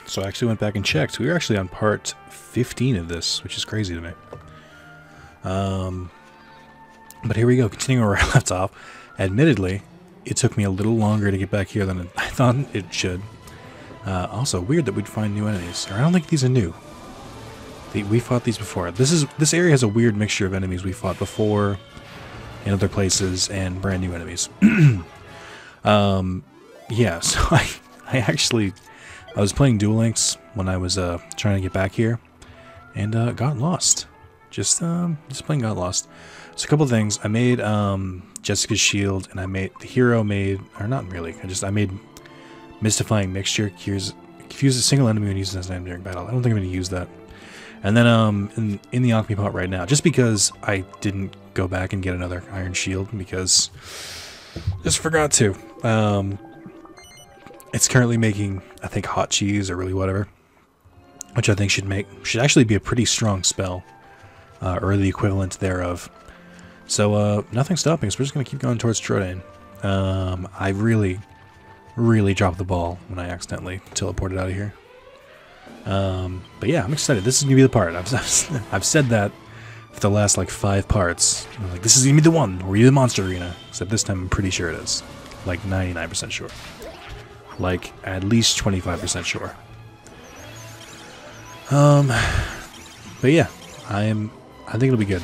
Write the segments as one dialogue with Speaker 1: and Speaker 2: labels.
Speaker 1: So I actually went back and checked. We were actually on part 15 of this, which is crazy to me. But here we go, continuing where I left off. Admittedly, it took me a little longer to get back here than I thought it should. Also, weird that we'd find new enemies. I don't think these are new. We fought these before. This area has a weird mixture of enemies we fought before in other places and brand new enemies. Yeah, so I was playing Duel Links when I was trying to get back here, and got lost. Just plain got lost. So a couple of things. I made Jessica's shield, and I made the hero made, or not really. I made mystifying mixture. Confuse a single enemy when used as an item during battle. I don't think I'm going to use that. And then in the alchemy pot right now, just because I didn't go back and get another iron shield because just forgot to. It's currently making, I think, hot cheese or really whatever, which I think should actually be a pretty strong spell, or the equivalent thereof. So nothing's stopping us. We're just gonna keep going towards Trodain. I really dropped the ball when I accidentally teleported out of here. But yeah, I'm excited. This is gonna be the part. I've said that for the last like 5 parts. I'm like, this is gonna be the one where you're the monster arena. Except this time I'm pretty sure it is. Like 99% sure. Like at least 25% sure. But yeah, I think it'll be good.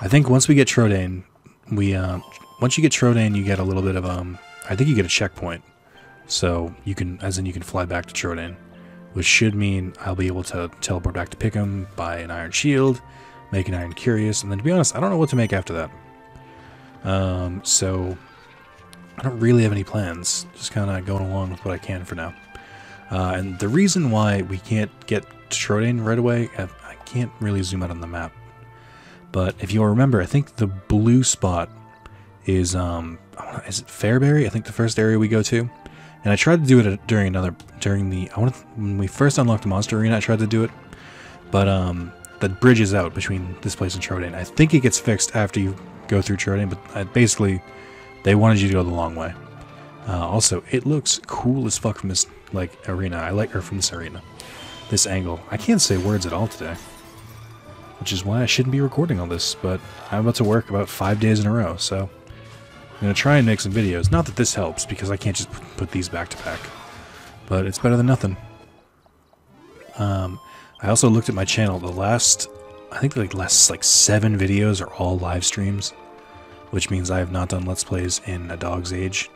Speaker 1: I think once we get Trodain, once you get Trodain, you get a little bit of I think you get a checkpoint. So you can fly back to Trodain, which should mean I'll be able to teleport back to Pickham, buy an iron shield, make an iron curious, and then to be honest, I don't know what to make after that. So I don't really have any plans, just kind of going along with what I can for now. And the reason why we can't get to Trodain right away, I can't really zoom out on the map. But if you'll remember, I think the blue spot is it Fairbury? I think the first area we go to. And I tried to do it when we first unlocked the monster arena, I tried to do it. But the bridge is out between this place and Trodain. I think it gets fixed after you go through Trodain, but basically they wanted you to go the long way. Also, it looks cool as fuck from this arena. From this arena. This angle. I can't say words at all today. Which is why I shouldn't be recording all this, but I'm about to work about 5 days in a row, so I'm going to try and make some videos. Not that this helps, because I can't just put these back to back. But it's better than nothing. I also looked at my channel. I think the last 7 videos are all live streams, which means I have not done Let's Plays in a dog's age.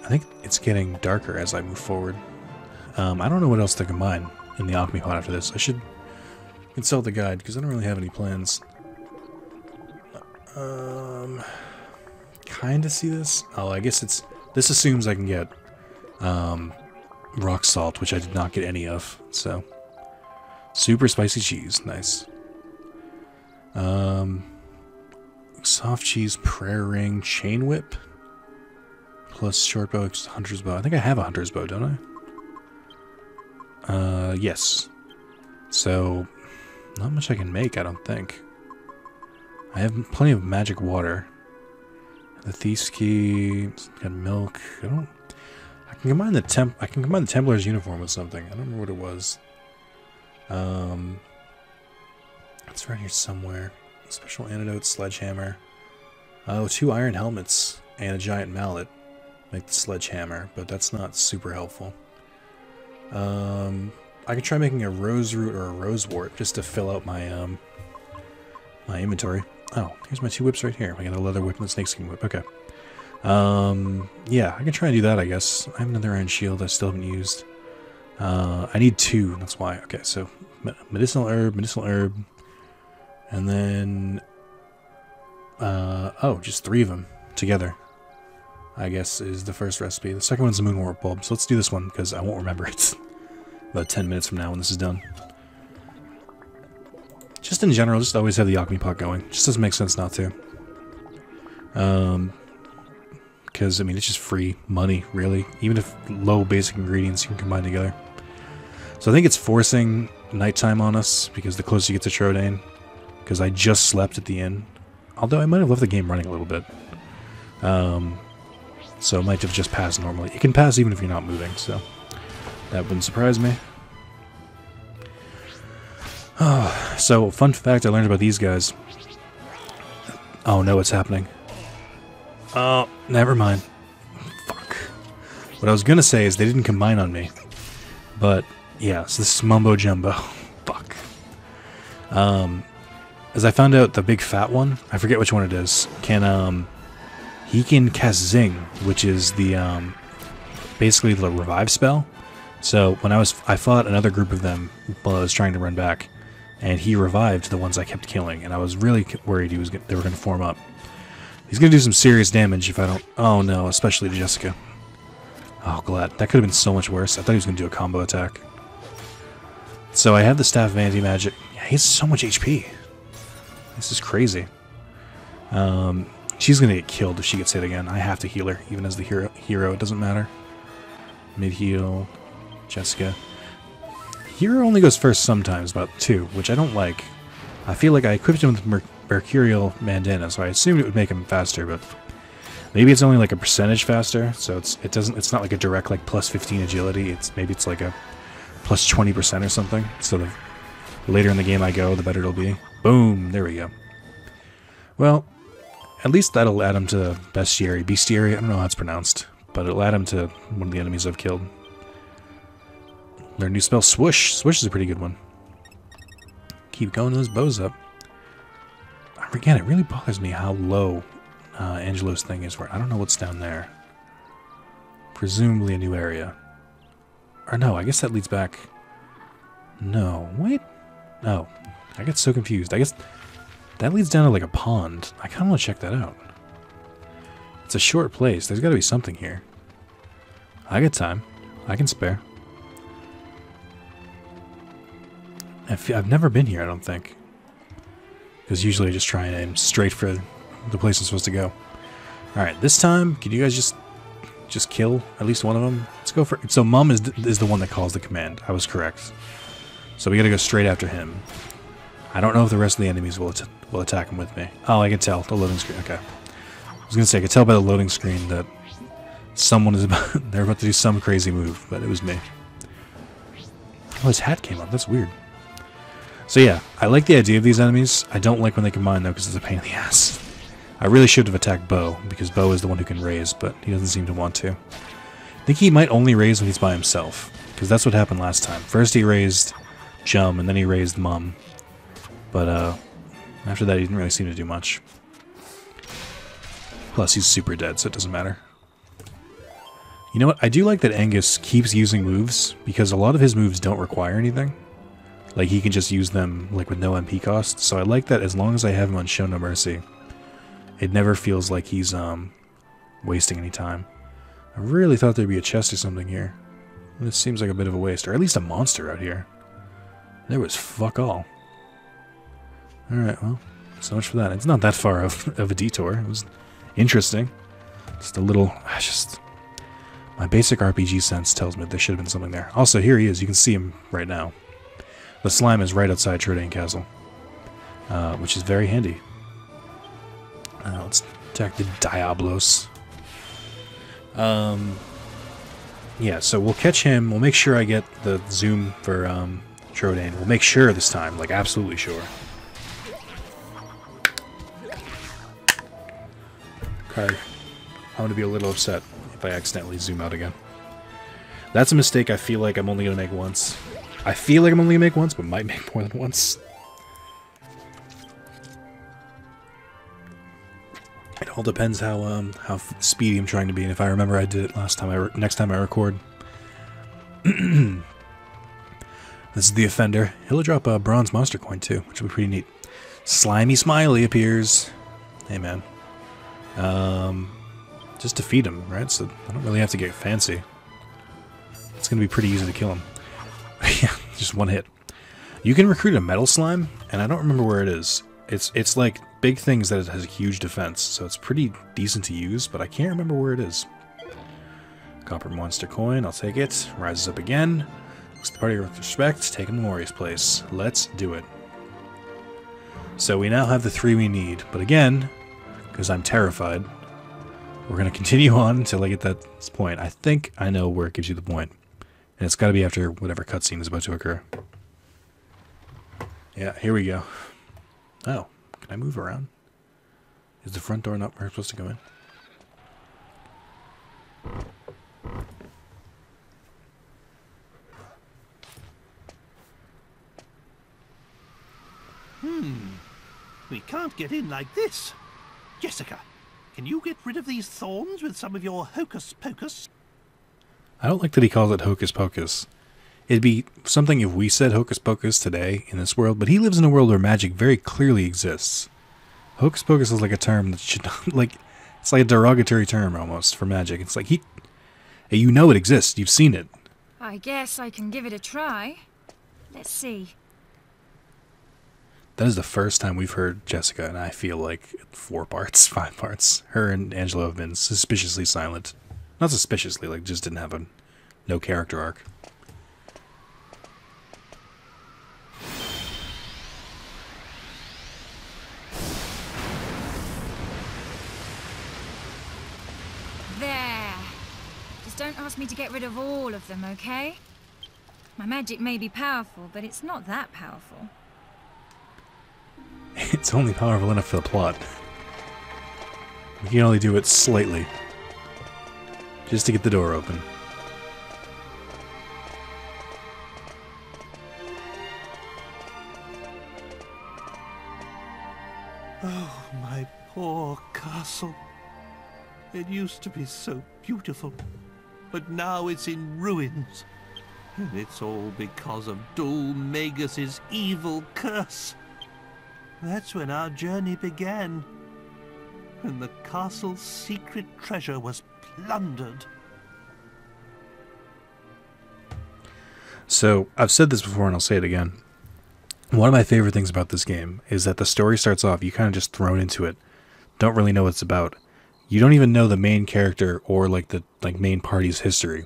Speaker 1: I think it's getting darker as I move forward. I don't know what else to combine in the alchemy pot after this. I should consult the guide, because I don't really have any plans. Kinda see this? Oh, I guess this assumes I can get rock salt, which I did not get any of, so. Super spicy cheese, nice. Soft cheese, prayer ring, chain whip, plus short bow, hunter's bow. I think I have a hunter's bow, don't I? Yes. So, not much I can make, I don't think. I have plenty of magic water. The thief's key, got milk. I can combine the Templar's uniform with something. I don't remember what it was. It's right here somewhere. Special antidote, sledgehammer. Oh, 2 iron helmets and a giant mallet make the sledgehammer, but that's not super helpful. I could try making a rose root or a rose wart just to fill out my my inventory. Oh, here's my 2 whips right here. I got a leather whip and a snakeskin whip. Okay. Yeah, I can try and do that, I guess. I have another iron shield I still haven't used. I need 2, that's why. Okay, so medicinal herb, and then oh, just 3 of them together, I guess, is the first recipe. The second one's the moonwort bulb, so let's do this one because I won't remember it about 10 minutes from now when this is done. Just in general, just always have the alchemy pot going. Just doesn't make sense not to. Because, I mean, it's just free money, really. Even if low basic ingredients you can combine together. So I think it's forcing nighttime on us, because the closer you get to Trodain. Because I just slept at the inn. Although I might have left the game running a little bit. So it might have just passed normally. It can pass even if you're not moving, so. That wouldn't surprise me. Oh, so, fun fact I learned about these guys. Oh no, what's happening? Oh, never mind. Fuck. What I was gonna say is they didn't combine on me. But, yeah, so this is Mumbo Jumbo. Fuck. As I found out, the big fat one, I forget which one it is, he can cast Zing, which is the, basically the revive spell. So, when I fought another group of them while I was trying to run back, and he revived the ones I kept killing, and I was really worried they were going to form up. He's going to do some serious damage if I don't... Oh no, especially to Jessica. Oh, glad. That could have been so much worse. I thought he was going to do a combo attack. So I have the Staff of Anti-Magic. Yeah, he has so much HP. This is crazy. She's going to get killed if she gets hit again. I have to heal her, even as the hero. It doesn't matter. Mid-heal. Jessica. Hero only goes first sometimes, about 2, which I don't like. I feel like I equipped him with Mercurial Bandana, so I assumed it would make him faster, but maybe it's only like a percentage faster, so it's not like a direct like plus 15 agility. Maybe it's like a plus 20% or something. So the later in the game I go, the better it'll be. Boom, there we go. Well, at least that'll add him to Bestiary. I don't know how it's pronounced, but it'll add him to one of the enemies I've killed. Their new spell, Swoosh. Swoosh is a pretty good one. Keep going those bows up. Again, it really bothers me how low Angelo's thing is for it. I don't know what's down there. Presumably a new area. Or no, I guess that leads back... No, wait. Oh, I get so confused. I guess that leads down to like a pond. I kind of want to check that out. It's a short place. There's got to be something here. I got time. I can spare. I've never been here, I don't think. Because usually I just try and aim straight for the place I'm supposed to go. Alright, this time, can you guys just kill at least one of them? Let's go for... So Mum is the one that calls the command. I was correct. So we gotta go straight after him. I don't know if the rest of the enemies will attack him with me. Oh, I can tell. The loading screen. Okay. I was gonna say, I could tell by the loading screen that someone is they're about to do some crazy move, but it was me. Oh, his hat came up. That's weird. So yeah, I like the idea of these enemies. I don't like when they combine though, because it's a pain in the ass. I really should have attacked Bo, because Bo is the one who can raise, but he doesn't seem to want to. I think he might only raise when he's by himself, because that's what happened last time. First he raised Jum, and then he raised Mum. But after that he didn't really seem to do much. Plus he's super dead, so it doesn't matter. You know what? I do like that Angus keeps using moves, because a lot of his moves don't require anything. Like, he can just use them, like, with no MP cost. So I like that as long as I have him on Show No Mercy, it never feels like he's, wasting any time. I really thought there'd be a chest or something here. This seems like a bit of a waste. Or at least a monster out here. There was fuck all. Alright, well, so much for that. It's not that far of a detour. It was interesting. Just a little... my basic RPG sense tells me there should have been something there. Also, here he is. You can see him right now. The slime is right outside Trodaine Castle, which is very handy. Let's attack the Diablos. Yeah, so we'll catch him. We'll make sure I get the zoom for Trodaine. We'll make sure this time, like absolutely sure. Okay, I'm going to be a little upset if I accidentally zoom out again. That's a mistake I feel like I'm only going to make once. I feel like I'm only going to make once, but might make more than once. It all depends how speedy I'm trying to be, and if I remember I did it last time. Next time I record. This is the offender. He'll drop a bronze monster coin too, which will be pretty neat. Slimy Smiley appears. Hey man. Just defeat him, right? So I don't really have to get fancy. It's gonna be pretty easy to kill him. Yeah, just one hit. You can recruit a metal slime, and I don't remember where it is. It's like big things that it has a huge defense, so it's pretty decent to use, but I can't remember where it is. Copper monster coin, I'll take it. Rises up again. Looks the party with respect, taking the warrior's place. Let's do it. So we now have the 3 we need, but again, because I'm terrified, we're going to continue on until I get that point. I think I know where it gives you the point. And it's got to be after whatever cutscene is about to occur. Yeah, here we go. Oh, can I move around? Is the front door not where I'm supposed to go in?
Speaker 2: We can't get in like this. Jessica, can you get rid of these thorns with some of your hocus pocus?
Speaker 1: I don't like that he calls it hocus pocus. It'd be something if we said hocus pocus today in this world, but he lives in a world where magic very clearly exists. Hocus pocus is like a term that should not, like, it's like a derogatory term almost for magic. It's like you know it exists, you've seen it.
Speaker 3: I guess I can give it a try. Let's see.
Speaker 1: That is the first time we've heard Jessica, and I feel like 5 parts. Her and Angelo have been suspiciously silent. Not suspiciously, like just didn't have no character arc.
Speaker 3: There. Just don't ask me to get rid of all of them, okay? My magic may be powerful, but it's not that powerful.
Speaker 1: It's only powerful enough for the plot. We can only do it slightly. Just to get the door open.
Speaker 2: Oh, my poor castle. It used to be so beautiful, but now it's in ruins. And it's all because of Dul Magus's evil curse. That's when our journey began, and the castle's secret treasure was plundered.
Speaker 1: So, I've said this before and I'll say it again. One of my favorite things about this game is that the story starts off, you kind of just thrown into it, don't really know what it's about. You don't even know the main character or the main party's history.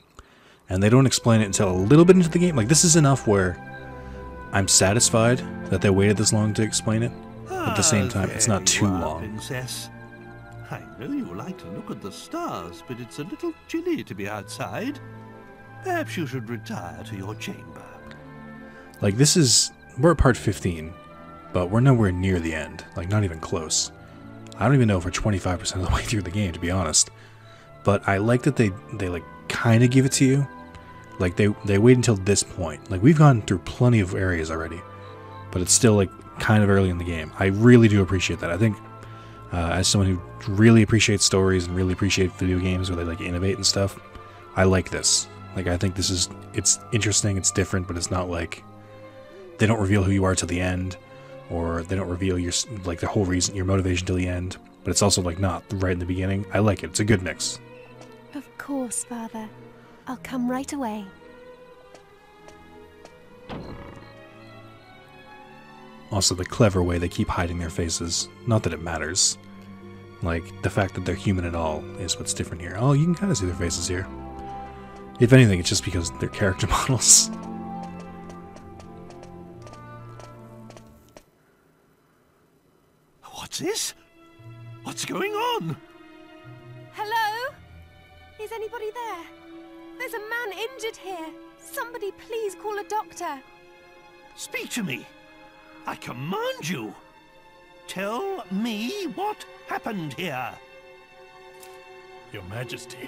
Speaker 1: And they don't explain it until a little bit into the game. Like, this is enough where I'm satisfied that they waited this long to explain it. But at the same time, it's not too long.
Speaker 2: Princess. I know you like to look at the stars, but it's a little chilly to be outside. Perhaps you should retire to your chamber.
Speaker 1: Like, we're at part 15, but we're nowhere near the end. Like, not even close. I don't even know if we're 25% of the way through the game, to be honest. But I like that they kind of give it to you. Like, they wait until this point. Like, we've gone through plenty of areas already, but it's still, kind of early in the game. I really do appreciate that. I think, as someone who really appreciates stories and really appreciates video games where they, innovate and stuff, I like this. Like, I think it's interesting, it's different, but it's not they don't reveal who you are till the end, or they don't reveal your, the whole reason, your motivation till the end, but it's also, not right in the beginning. I like it. It's a good mix.
Speaker 4: Of course, Father. I'll come right away.
Speaker 1: Also, the clever way they keep hiding their faces. Not that it matters. The fact that they're human at all is what's different here. Oh, you can kind of see their faces here. If anything, it's just because they're character models.
Speaker 2: What's this? What's going on?
Speaker 4: Hello? Is anybody there? There's a man injured here. Somebody please call a doctor.
Speaker 2: Speak to me. I command you. Tell me what happened here.
Speaker 5: Your Majesty,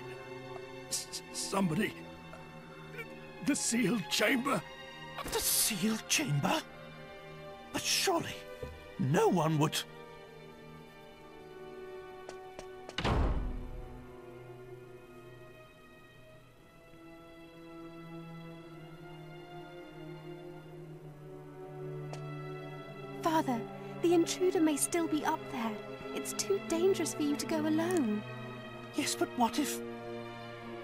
Speaker 5: somebody... The sealed chamber?
Speaker 2: The sealed chamber? But surely, no one would...
Speaker 4: Father, the intruder may still be up there. It's too dangerous for you to go alone.
Speaker 2: Yes, but what if...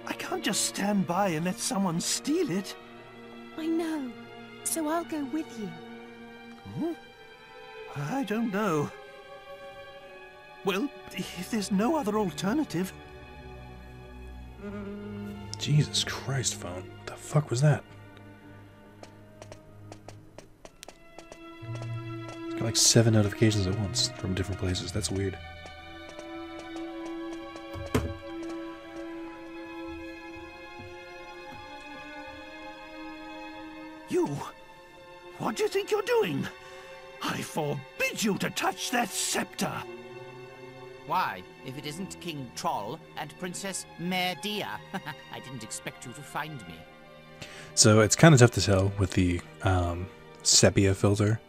Speaker 2: I can't just stand by and let someone steal it.
Speaker 4: I know, so I'll go with you.
Speaker 2: I don't know. Well, if there's no other alternative...
Speaker 1: Jesus Christ, phone. What the fuck was that? It's got 7 notifications at once from different places. That's weird.
Speaker 2: You... What do you think you're doing? I forbid you to touch that scepter!
Speaker 6: Why, if it isn't King Troll and Princess Merdea? I didn't expect you to find me.
Speaker 1: So it's kind of tough to tell with the sepia filter,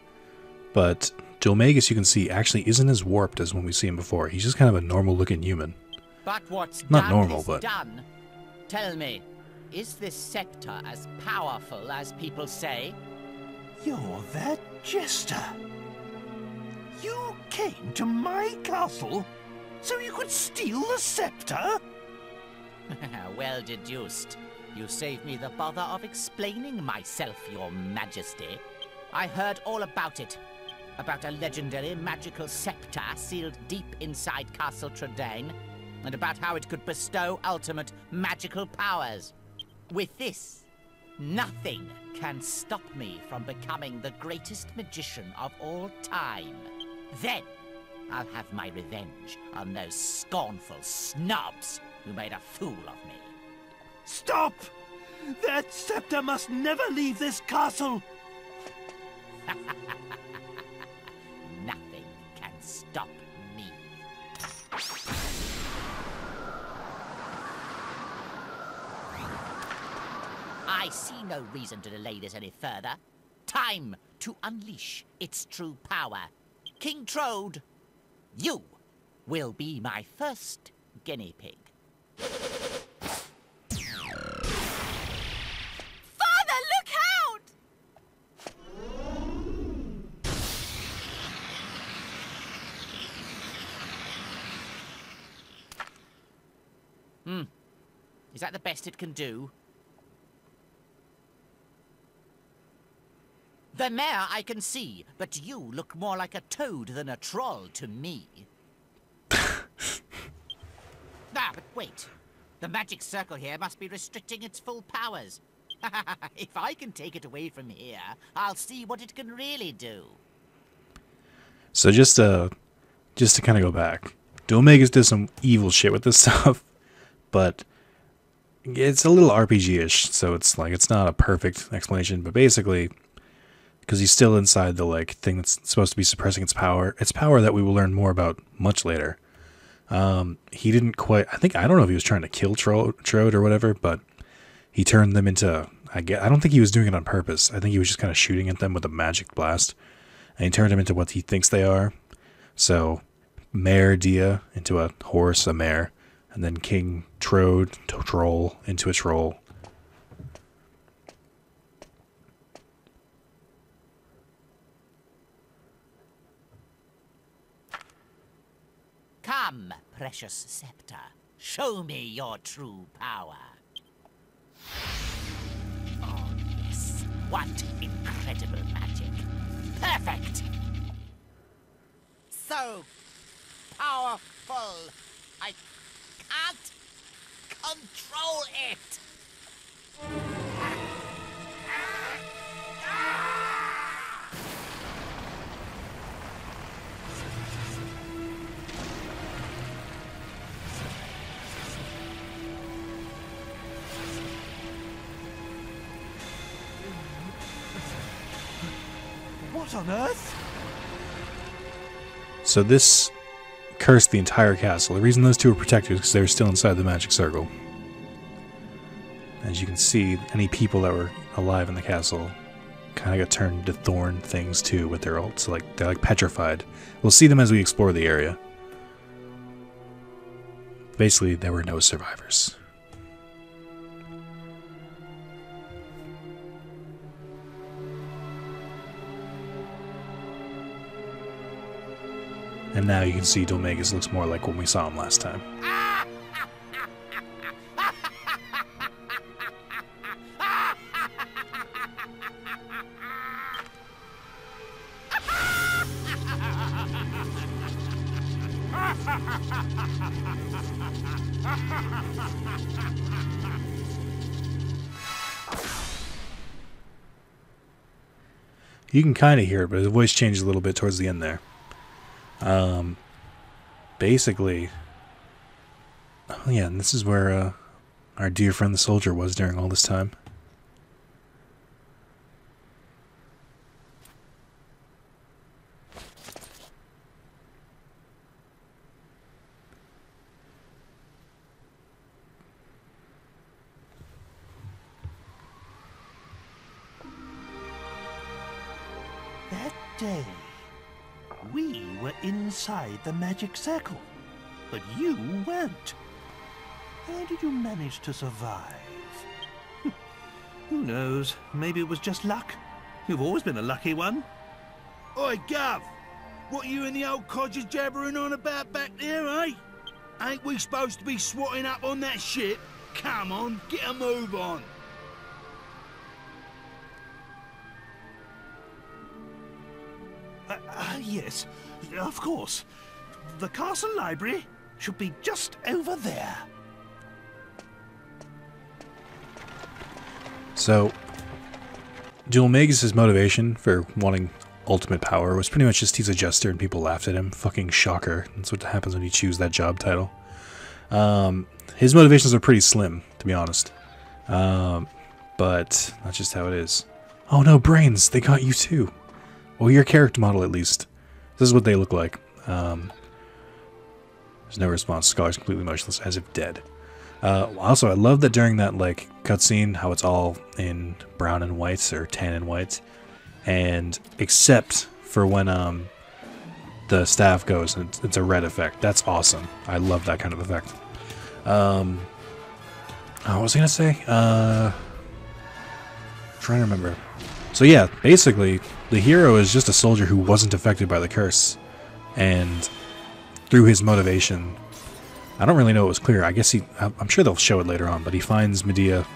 Speaker 1: but Dulmagus, you can see, actually isn't as warped as when we see him before. He's just kind of a normal-looking human.
Speaker 6: But what's
Speaker 1: Not
Speaker 6: done
Speaker 1: normal,
Speaker 6: is
Speaker 1: but...
Speaker 6: done. Tell me, is this scepter as powerful as people say?
Speaker 2: You're that jester. You came to my castle so you could steal the scepter?
Speaker 6: Well deduced. You saved me the bother of explaining myself, Your Majesty. I heard all about it. About a legendary magical scepter sealed deep inside Castle Tradain, and about how it could bestow ultimate magical powers. With this, nothing can stop me from becoming the greatest magician of all time. Then, I'll have my revenge on those scornful snobs who made a fool of me.
Speaker 2: Stop! That scepter must never leave this castle!
Speaker 6: Nothing can stop me. I see no reason to delay this any further. Time to unleash its true power. King Trode, you will be my first guinea pig.
Speaker 4: Father, look out!
Speaker 6: Is that the best it can do? The mare I can see, but you look more like a toad than a troll to me. But wait. The magic circle here must be restricting its full powers. If I can take it away from here, I'll see what it can really do.
Speaker 1: So just to kind of go back, Dulmagus did some evil shit with this stuff, but it's a little RPG-ish, so it's like it's not a perfect explanation, but basically, because he's still inside the like thing that's supposed to be suppressing its power that we will learn more about much later. He didn't quite, I don't know if he was trying to kill Trode or whatever, but he turned them into, I don't think he was doing it on purpose. I think he was just kind of shooting at them with a magic blast, and he turned them into what he thinks they are. So, Mare Dia into a horse, a mare, and then King Trode, troll, into a troll.
Speaker 6: Come, precious scepter. Show me your true power. Oh, yes. What incredible magic. Perfect! So powerful. I can't control it.
Speaker 2: What on earth?
Speaker 1: So this cursed the entire castle. The reason those two were protected is because they were still inside the magic circle. As you can see, any people that were alive in the castle kind of got turned into thorn things too with their ults. So they're like petrified. We'll see them as we explore the area. Basically, there were no survivors. And now you can see Dulmagus looks more like when we saw him last time. You can kind of hear it, but his voice changes a little bit towards the end there. Basically, oh yeah, and this is where our dear friend the soldier was during all this time.
Speaker 2: That day, we were inside the magic circle, but you weren't. How did you manage to survive? Who knows? Maybe it was just luck. You've always been a lucky one.
Speaker 7: Oi, Gov! What you and the old codgers jabbering on about back there, eh? Ain't we supposed to be swatting up on that shit? Come on, get a move on.
Speaker 2: Yes, of course. The castle library should be just over there.
Speaker 1: So, Dual Magus' motivation for wanting ultimate power was pretty much just he's a jester and people laughed at him. Fucking shocker. That's what happens when you choose that job title. His motivations are pretty slim, to be honest. But that's just how it is. Oh no, brains! They got you too! Well, your character model at least. This is what they look like. There's no response. Scholar's completely motionless, as if dead. Also, I love that during that like cutscene, how it's all in brown and white or tan and white, and except for when the staff goes, and it's a red effect. That's awesome. I love that kind of effect. Oh, what was I gonna say? Trying to remember. So yeah, basically, the hero is just a soldier who wasn't affected by the curse, and through his motivation, I don't really know it was clear. I guess I'm sure they'll show it later on, but he finds Medea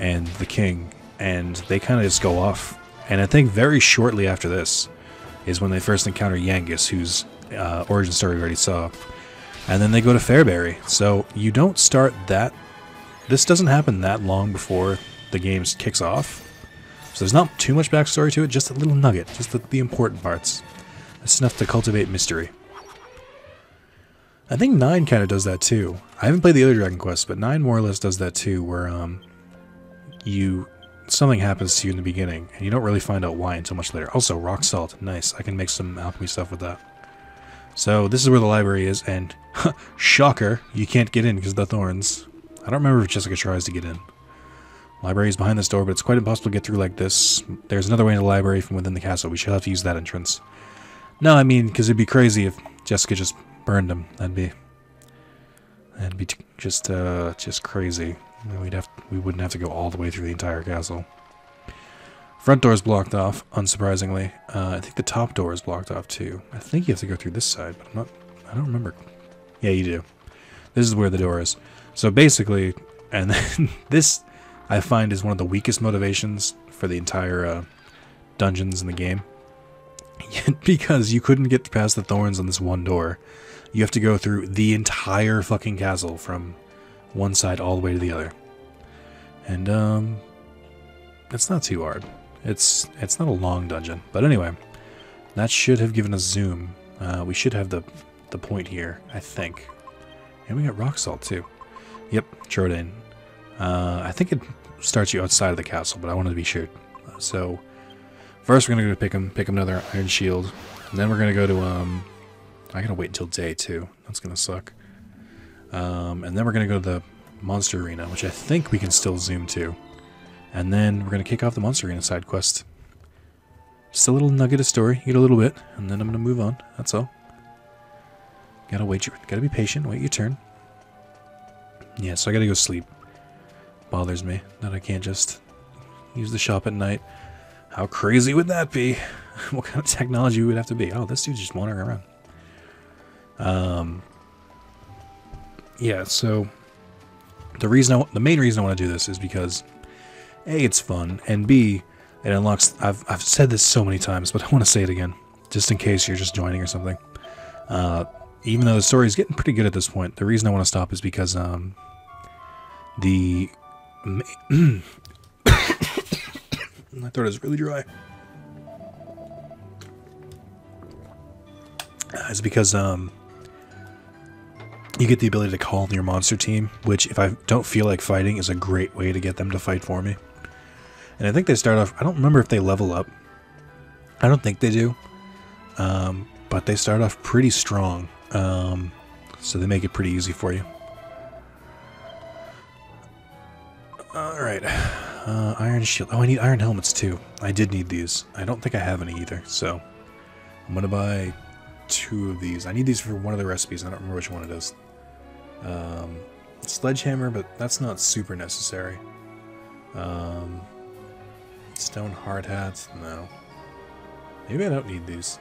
Speaker 1: and the king, and they kind of just go off. And I think very shortly after this is when they first encounter Yangus, whose origin story we already saw. And then they go to Fairbury. So you don't start that... This doesn't happen that long before the game kicks off. So there's not too much backstory to it, just a little nugget, just the important parts. That's enough to cultivate mystery. I think 9 kind of does that too. I haven't played the other Dragon Quest, but 9 more or less does that too, where something happens to you in the beginning, and you don't really find out why until much later. Also, rock salt, nice. I can make some alchemy stuff with that. So this is where the library is, and shocker, you can't get in because of the thorns. I don't remember if Jessica tries to get in. Library is behind this door, but it's quite impossible to get through like this. There's another way into the library from within the castle. We should have to use that entrance. No, I mean, because it'd be crazy if Jessica just burned him. That'd be just crazy. We wouldn't have to go all the way through the entire castle. Front door is blocked off, unsurprisingly. I think the top door is blocked off too. I think you have to go through this side, but I don't remember. Yeah, you do. This is where the door is. So basically, and then this I find is one of the weakest motivations for the entire dungeons in the game. Because you couldn't get past the thorns on this one door. You have to go through the entire fucking castle from one side all the way to the other. And it's not too hard. It's not a long dungeon. But anyway, that should have given us zoom. We should have the point here, I think. And we got rock salt too. Yep, Trodain. I think it starts you outside of the castle, but I wanted to be sure. So first we're gonna go to pick another iron shield, and then we're gonna go to I gotta wait until day too. That's gonna suck. And then we're gonna go to the monster arena, which I think we can still zoom to. And then we're gonna kick off the monster arena side quest. Just a little nugget of story, you get a little bit, and then I'm gonna move on. That's all. Gotta be patient, wait your turn. Yeah, so I gotta go sleep. Bothers me that I can't just use the shop at night. How crazy would that be? What kind of technology would have to be? Oh, this dude's just wandering around. Yeah, so the main reason I want to do this is because A, it's fun, and B, it unlocks. I've said this so many times, but I want to say it again, just in case you're just joining or something. Even though the story is getting pretty good at this point, the reason I want to stop is because my throat is really dry. It's because you get the ability to call your monster team, which if I don't feel like fighting is a great way to get them to fight for me. And I think they start off, I don't remember if they level up. I don't think they do. But they start off pretty strong. So they make it pretty easy for you. Alright. Iron shield. Oh, I need iron helmets too. I did need these. I don't think I have any either, so I'm gonna buy 2 of these. I need these for one of the recipes. I don't remember which one it is. Sledgehammer, but that's not super necessary. Stone hard hats? No. Maybe I don't need these.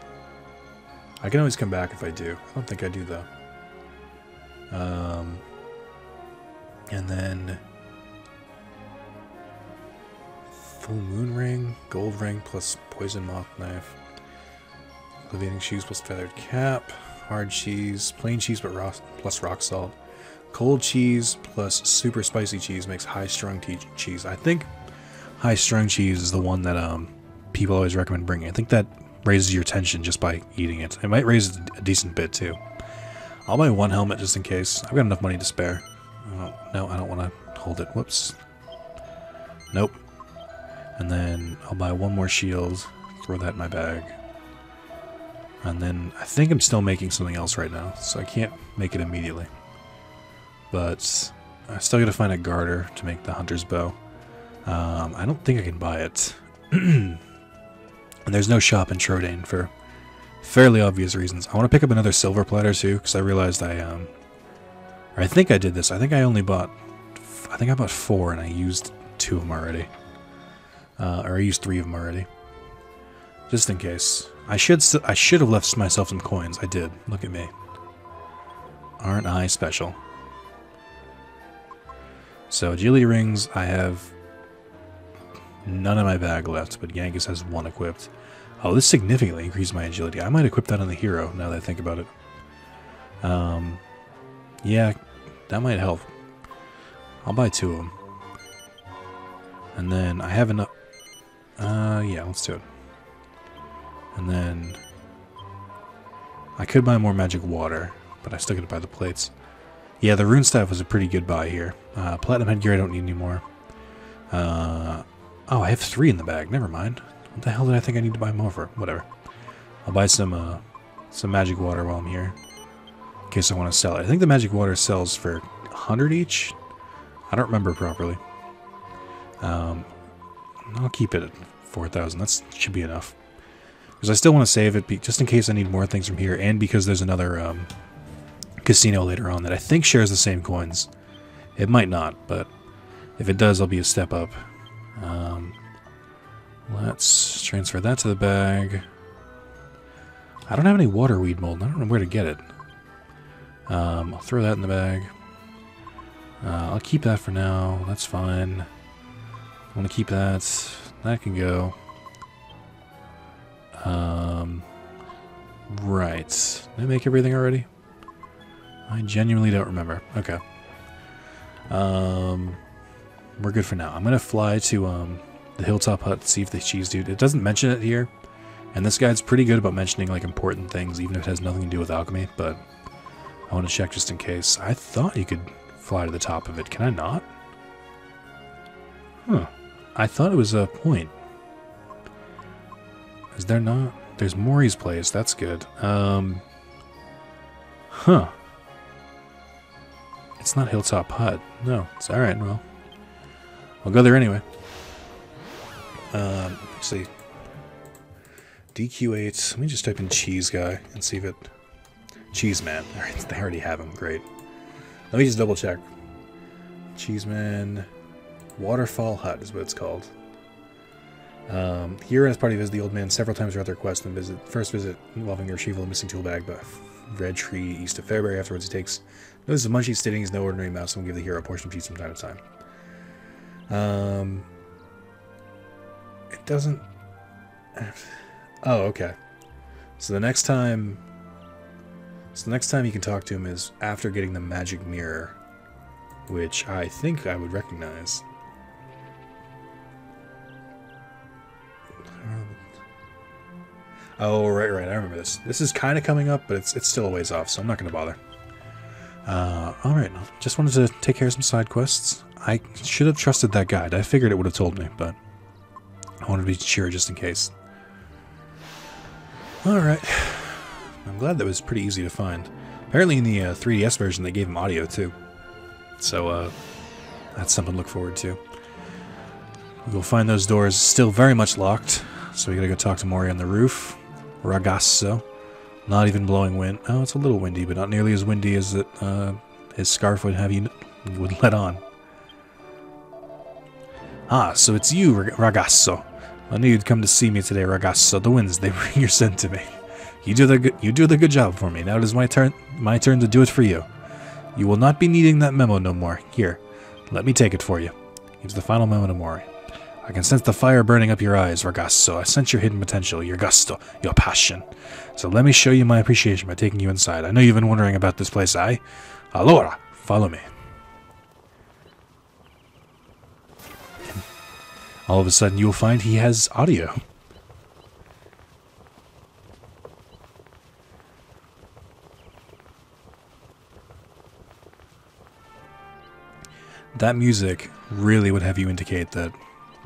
Speaker 1: I can always come back if I do. I don't think I do though. And then full moon ring, gold ring plus poison moth knife, elevating shoes plus feathered cap, hard cheese, plain cheese but plus rock salt, cold cheese plus super spicy cheese makes high strung cheese. I think high strung cheese is the one that people always recommend bringing. I think that raises your tension just by eating it. It might raise it a decent bit too. I'll buy 1 helmet just in case. I've got enough money to spare. Oh, no, I don't want to hold it. Whoops. Nope. And then I'll buy 1 more shield. Throw that in my bag. And then I think I'm still making something else right now, so I can't make it immediately. But I still gotta find a garter to make the hunter's bow. I don't think I can buy it. And there's no shop in Trodain for fairly obvious reasons. I want to pick up another silver platter too, because I realized or I think I did this. I think I bought 4 and I used 2 of them already. Or I used 3 of them already. Just in case. I should have left myself some coins. I did. Look at me. Aren't I special? So agility rings, I have none in my bag left, but Yankus has 1 equipped. Oh, this significantly increased my agility. I might equip that on the hero, now that I think about it. Yeah, that might help. I'll buy 2 of them. And then I have enough... yeah, let's do it. And then... I could buy more magic water, but I still gotta buy the plates. Yeah, the rune staff was a pretty good buy here. Platinum headgear I don't need anymore. Oh, I have 3 in the bag. Never mind. What the hell did I think I need to buy more for? Whatever. I'll buy some magic water while I'm here, in case I want to sell it. I think the magic water sells for 100 each. I don't remember properly. I'll keep it at 4,000. That should be enough. Because I still want to save it, just in case I need more things from here, and because there's another casino later on that I think shares the same coins. It might not, but if it does, I'll be a step up. Let's transfer that to the bag. I don't have any water weed mold. I don't know where to get it. I'll throw that in the bag. I'll keep that for now. That's fine. I want to keep that. That can go. Right. Did I make everything already? I genuinely don't remember. Okay. We're good for now. I'm gonna fly to the hilltop hut to see if the cheese dude. It doesn't mention it here, and this guide's pretty good about mentioning like important things, even if it has nothing to do with alchemy. But I want to check just in case. I thought you could fly to the top of it. Can I not? Huh. I thought it was a point. Is there not? There's Maury's place. That's good. Huh. It's not Hilltop Hut. No, it's alright. Well, I'll go there anyway. Let's see. DQ8. Let me just type in cheese guy and see if it... Cheese man. Alright, they already have him. Great. Let me just double check. Cheese man... Waterfall Hut is what it's called. Here as party visit the old man several times throughout their quest, and first visit involving the retrieval of a missing tool bag by Red Tree east of Fairbury. Afterwards he takes notice of Munchie stating he's no ordinary mouse and will give the hero a portion of cheese from time to time. It doesn't... Oh, okay. So the next time you can talk to him is after getting the magic mirror, which I think I would recognize. Oh, right, I remember this. This is kind of coming up, but it's still a ways off, so I'm not going to bother. Alright, just wanted to take care of some side quests. I should have trusted that guide. I figured it would have told me, but I wanted to be sure just in case. Alright. I'm glad that was pretty easy to find. Apparently in the 3DS version they gave him audio too. So, that's something to look forward to. You'll find those doors still very much locked, so we gotta go talk to Mori on the roof. Ragazzo. Not even blowing wind. Oh, it's a little windy, but not nearly as windy as it, his scarf would have you would let on. Ah, so it's you, Ragazzo. I knew you'd come to see me today, Ragazzo. The winds, they bring your scent to me. You do the good job for me. Now it is my turn to do it for you. You will not be needing that memo no more. Here, let me take it for you. It's the final memo to Mori. I can sense the fire burning up your eyes, Ragazzo. I sense your hidden potential, your gusto, your passion. So let me show you my appreciation by taking you inside. I know you've been wondering about this place, aye? Allora, follow me. All of a sudden, you'll find he has audio. That music really would have you indicate that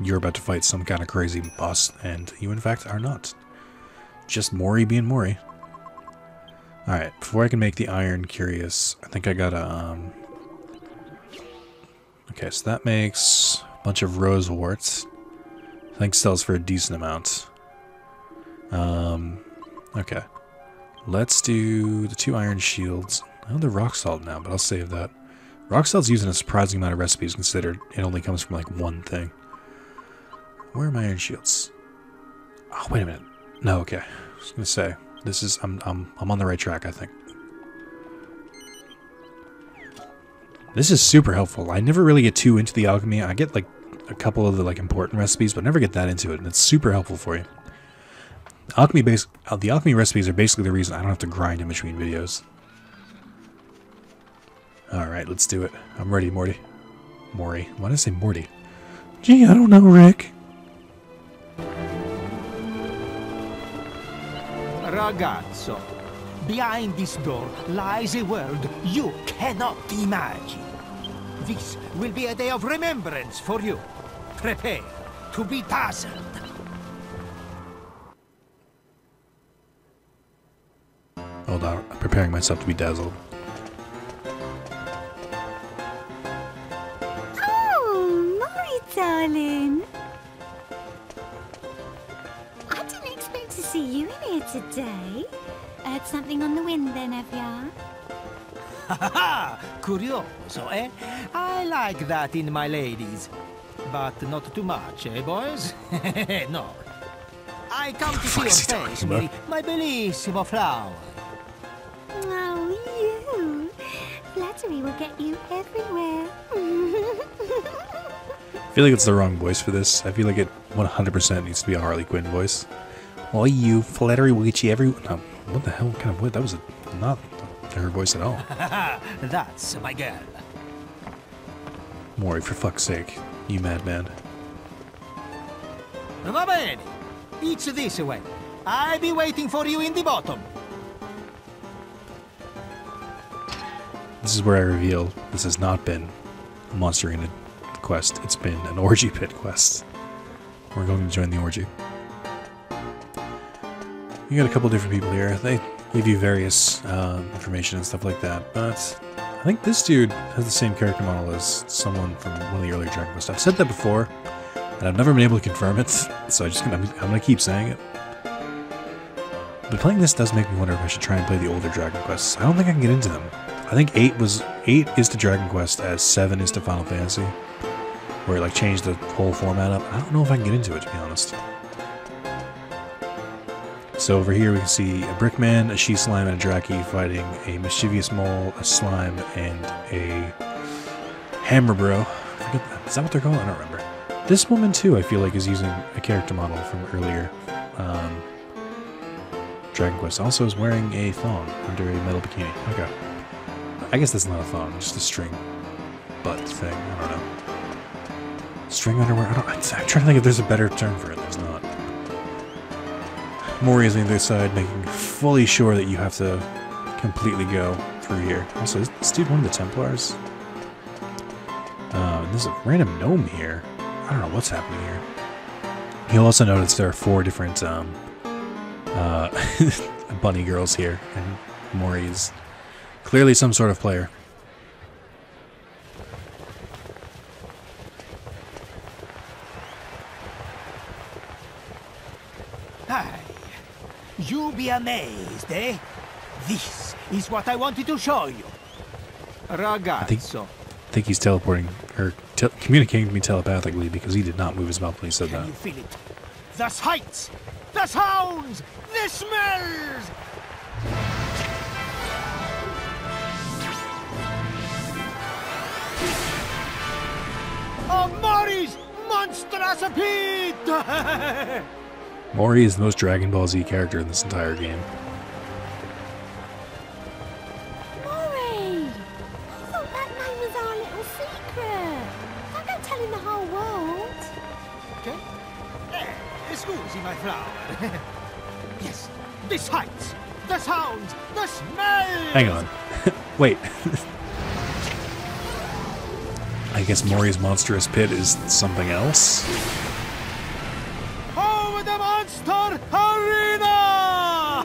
Speaker 1: you're about to fight some kind of crazy boss, and you in fact are not. Just Mori being Mori. Alright, before I can make the iron curious, I think I gotta, okay, so that makes a bunch of rose warts. I think sells for a decent amount. Okay. Let's do the 2 iron shields. I know they're rock salt now, but I'll save that. Rock salt's using a surprising amount of recipes considered it only comes from like one thing. Where are my iron shields? Oh, wait a minute. No, okay. I was gonna say this is I'm on the right track, I think. This is super helpful. I never really get too into the alchemy. I get like a couple of the like important recipes, but never get that into it, and it's super helpful for you. The alchemy recipes are basically the reason I don't have to grind in between videos. Alright, let's do it. I'm ready, Morty. Mori. Why did I say Morty? Gee, I don't know, Rick.
Speaker 8: Ragazzo, behind this door lies a world you cannot imagine. This will be a day of remembrance for you. Prepare to be dazzled.
Speaker 1: Hold on, I'm preparing myself to be dazzled.
Speaker 9: Oh, Mori, darling. I didn't expect to see you in here today. Heard something on the wind then, have ya?
Speaker 8: Ha ha! Curioso, eh? I like that in my ladies. But not too much, eh, boys? No. I come to see your face, Mary, my bellissimo flower.
Speaker 9: Oh, you. Flattery will get you everywhere.
Speaker 1: I feel like it's the wrong voice for this. I feel like it 100% needs to be a Harley Quinn voice. Oh, you. Flattery will get you everywhere. No, what the hell kind of voice? That was not her voice at all.
Speaker 8: That's my girl.
Speaker 1: Mori, for fuck's sake. You madman.
Speaker 8: Va bene. It's this way. I'll be waiting for you in the bottom.
Speaker 1: This is where I reveal this has not been a Monster Arena quest. It's been an orgy pit quest. We're going to join the orgy. You got a couple different people here. They give you various information and stuff like that, but I think this dude has the same character model as someone from one of the earlier Dragon Quest. I've said that before, and I've never been able to confirm it, so I'm gonna keep saying it. But playing this does make me wonder if I should try and play the older Dragon Quests. I don't think I can get into them. I think 8 is to Dragon Quest as 7 is to Final Fantasy, where it like changed the whole format up. I don't know if I can get into it, to be honest. So over here we can see a Brickman, a She-Slime, and a Draki fighting a Mischievous Mole, a Slime, and a Hammer Bro. I forget that. Is that what they're called? I don't remember. This woman too, I feel like, is using a character model from earlier Dragon Quest. Also is wearing a thong under a metal bikini. Okay. I guess that's not a thong, just a string butt thing. I don't know. String underwear? I'm trying to think if there's a better term for it. There's not. Mori is on the other side, making fully sure that you have to completely go through here. Also, is this dude one of the Templars? There's a random gnome here. I don't know what's happening here. You'll also notice there are 4 different bunny girls here, and Mori is clearly some sort of player.
Speaker 8: Hi. You be amazed, eh? This is what I wanted to show you. Ragazzo.
Speaker 1: I think he's teleporting, or communicating to me telepathically, because he did not move his mouth when he said
Speaker 8: Can
Speaker 1: that.
Speaker 8: you feel it? The sights, the sounds, the smells! Oh, Mori's monstrous Pete!
Speaker 1: Mori is the most Dragon Ball Z character in this entire game.
Speaker 9: Mori! I thought that name was our little secret. Don't go telling the whole world.
Speaker 8: Okay? Scusi, my flower. Yes, the sights, the sounds, the smells!
Speaker 1: Hang on. Wait. I guess Mori's monstrous pit is something else?
Speaker 8: Over the monster arena!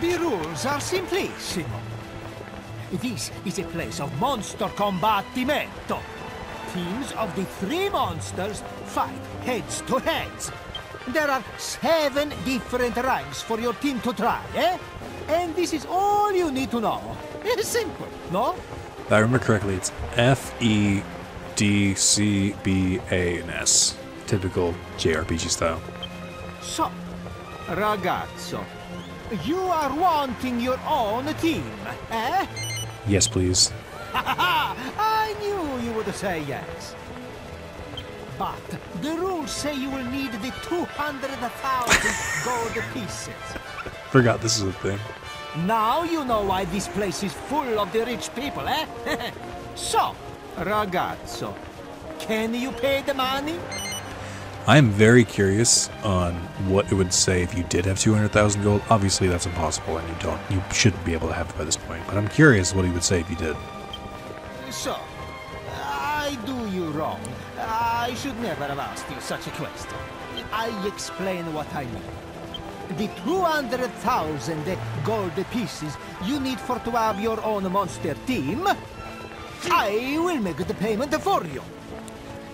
Speaker 8: The rules are simplissimo. This is a place of monster combattimento. Teams of the 3 monsters fight heads to heads. There are 7 different ranks for your team to try, eh? And this is all you need to know. It's simple, no?
Speaker 1: If I remember correctly, it's F, E, D, C, B, A, and S. Typical JRPG style.
Speaker 8: So, ragazzo, you are wanting your own team, eh?
Speaker 1: Yes, please.
Speaker 8: I knew you would say yes. But the rules say you will need the 200,000 gold pieces.
Speaker 1: Forgot this is a thing.
Speaker 8: Now you know why this place is full of the rich people, eh? So, ragazzo, can you pay the money?
Speaker 1: I am very curious on what it would say if you did have 200,000 gold. Obviously, that's impossible, and you shouldn't be able to have it by this point. But I'm curious what he would say if you did.
Speaker 8: So, I do you wrong. I should never have asked you such a question. I explain what I mean. The 200,000 gold pieces you need for to have your own monster team, I will make the payment for you.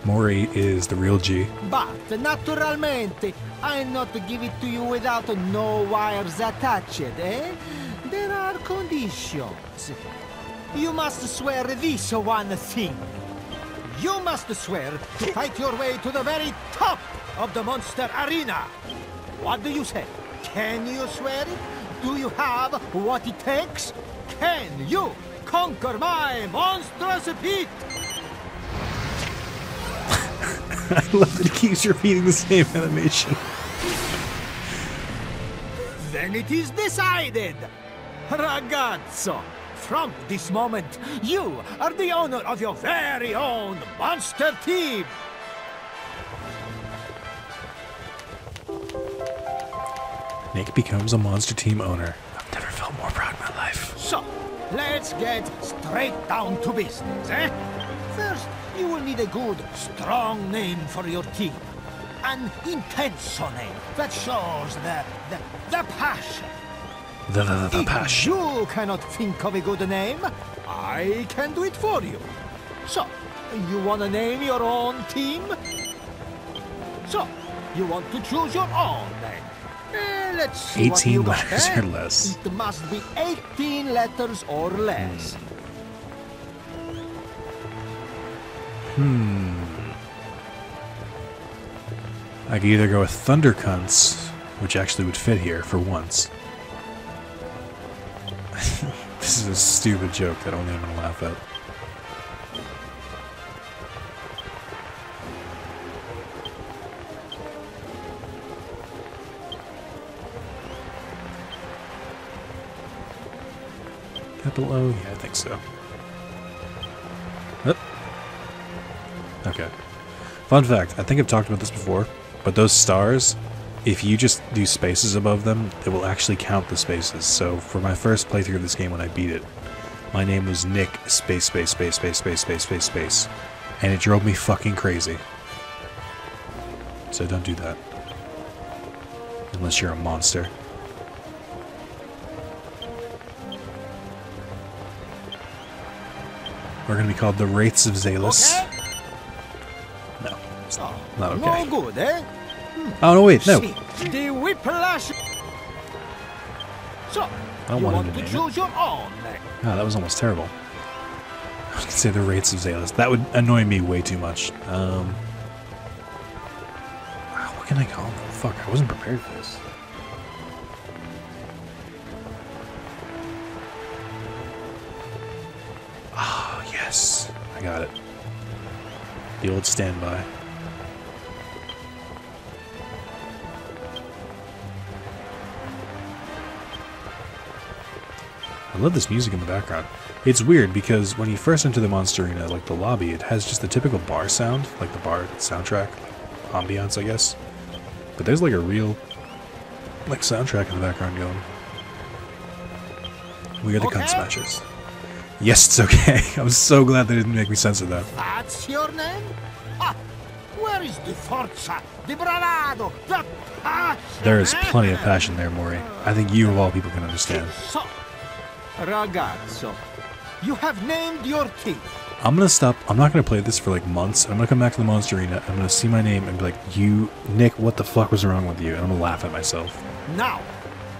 Speaker 1: Mori is the real G.
Speaker 8: But, naturalmente, I'll not give it to you without no wires attached, eh? There are conditions. You must swear this one thing. You must swear to fight your way to the very top of the monster arena. What do you say? Can you swear it? Do you have what it takes? Can you conquer my monstrous pit?
Speaker 1: I love that he keeps repeating the same animation.
Speaker 8: Then it is decided. Ragazzo, from this moment, you are the owner of your very own monster team.
Speaker 1: Nick becomes a monster team owner. I've never felt more proud in my life.
Speaker 8: So, let's get straight down to business, eh? First, you will need a good, strong name for your team. An intenso name that shows the passion.
Speaker 1: The passion.
Speaker 8: If you cannot think of a good name, I can do it for you. So, you want to name your own team? So, you want to choose your own name? Let's see
Speaker 1: 18
Speaker 8: what you got,
Speaker 1: letters
Speaker 8: eh?
Speaker 1: or less.
Speaker 8: It must be 18 letters or less.
Speaker 1: I could either go with Thundercunts, which actually would fit here for once. This is a stupid joke that only I'm gonna laugh at. Capital O? Yeah, I think so. Yep. Okay. Fun fact, I think I've talked about this before, but those stars, if you just do spaces above them, it will actually count the spaces. So for my first playthrough of this game when I beat it, my name was Nick space space space space space space space space, and it drove me fucking crazy. So don't do that. Unless you're a monster. We're gonna be called the Wraiths of Zalis.
Speaker 8: Okay.
Speaker 1: No. It's not
Speaker 8: No
Speaker 1: okay.
Speaker 8: good, eh?
Speaker 1: Oh, no, wait, no.
Speaker 8: See, the whiplash. So,
Speaker 1: I don't
Speaker 8: you
Speaker 1: want
Speaker 8: want
Speaker 1: him to
Speaker 8: to
Speaker 1: name it.
Speaker 8: choose your own name.
Speaker 1: Oh, that was almost terrible. I was gonna say the rates of Zalis. That would annoy me way too much. What can I call him? Fuck, I wasn't prepared for this. Ah, yes. I got it. The old standby. I love this music in the background. It's weird because when you first enter the monster arena, like the lobby, it has just the typical bar sound, like the bar soundtrack, ambiance, I guess. But there's like a real, like, soundtrack in the background going. We are the cunt smashers. Yes, it's okay. I'm so glad they didn't make me censor that.
Speaker 8: That's your name? Ah, where is the forza, the bravado, the passion?
Speaker 1: There is plenty of passion there, Mori. I think you of all people can understand.
Speaker 8: So, ragazzo, you have named your team.
Speaker 1: I'm gonna stop. I'm not gonna play this for like months. I'm gonna come back to the monster arena. I'm gonna see my name and be like, "You, Nick, what the fuck was wrong with you?" And I'm gonna laugh at myself.
Speaker 8: Now,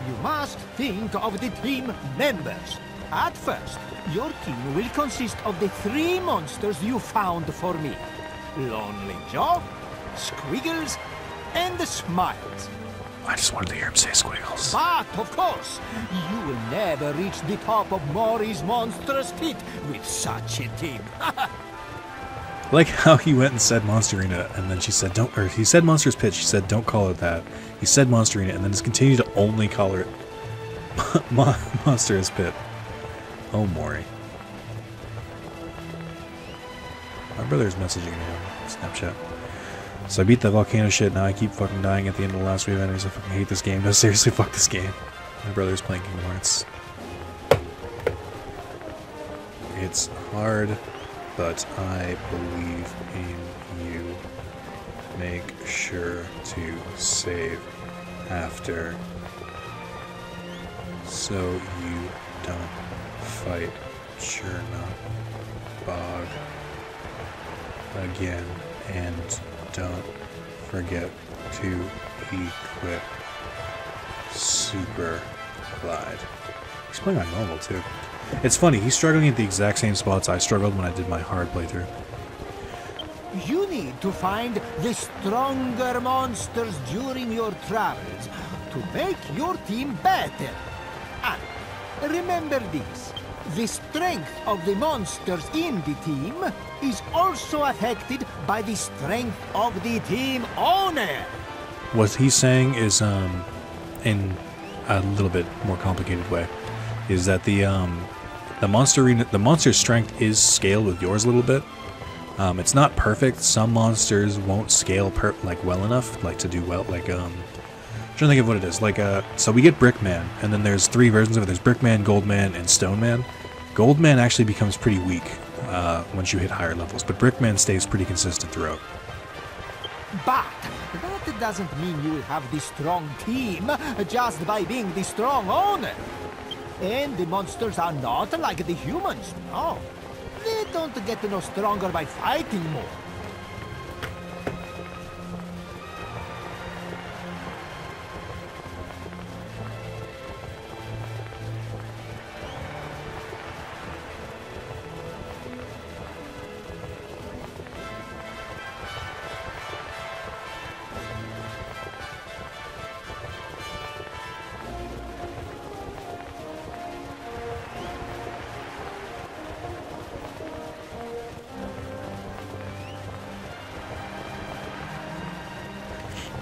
Speaker 8: you must think of the team members. At first, your team will consist of the 3 monsters you found for me. Lonely Joe, Squiggles, and Smiles.
Speaker 1: I just wanted to hear him say squiggles.
Speaker 8: But, of course, you will never reach the top of Mori's monstrous pit with such a team.
Speaker 1: I like how he went and said Monster Arena, and then she said, don't, or he said Monster's Pit, she said, don't call it that. He said Monster Arena, and then just continued to only call it Monster's Pit. Oh, Mori. My brother's messaging me on Snapchat. So I beat the volcano shit, now I keep fucking dying at the end of the last wave enemies. I fucking hate this game. No, seriously, fuck this game. My brother's playing Kingdom Hearts. It's hard, but I believe in you. Make sure to save after, so you don't fight Chernobyl Bog again, and don't forget to equip Super Glide. He's playing on normal too. It's funny, he's struggling at the exact same spots I struggled when I did my hard playthrough.
Speaker 8: You need to find the stronger monsters during your travels to make your team better. And remember this, the strength of the monsters in the team is also affected by the strength of the team owner.
Speaker 1: What he's saying is, in a little bit more complicated way, is that the monster's strength is scaled with yours a little bit. It's not perfect. Some monsters won't scale well enough, like to do well. Like I'm trying to think of what it is. Like so we get Brickman, and then there's 3 versions of it. There's Brickman, Goldman, and Stoneman. Goldman actually becomes pretty weak once you hit higher levels, but Brickman stays pretty consistent throughout.
Speaker 8: But that doesn't mean you will have the strong team just by being the strong owner. And the monsters are not like the humans, no. They don't get no stronger by fighting more.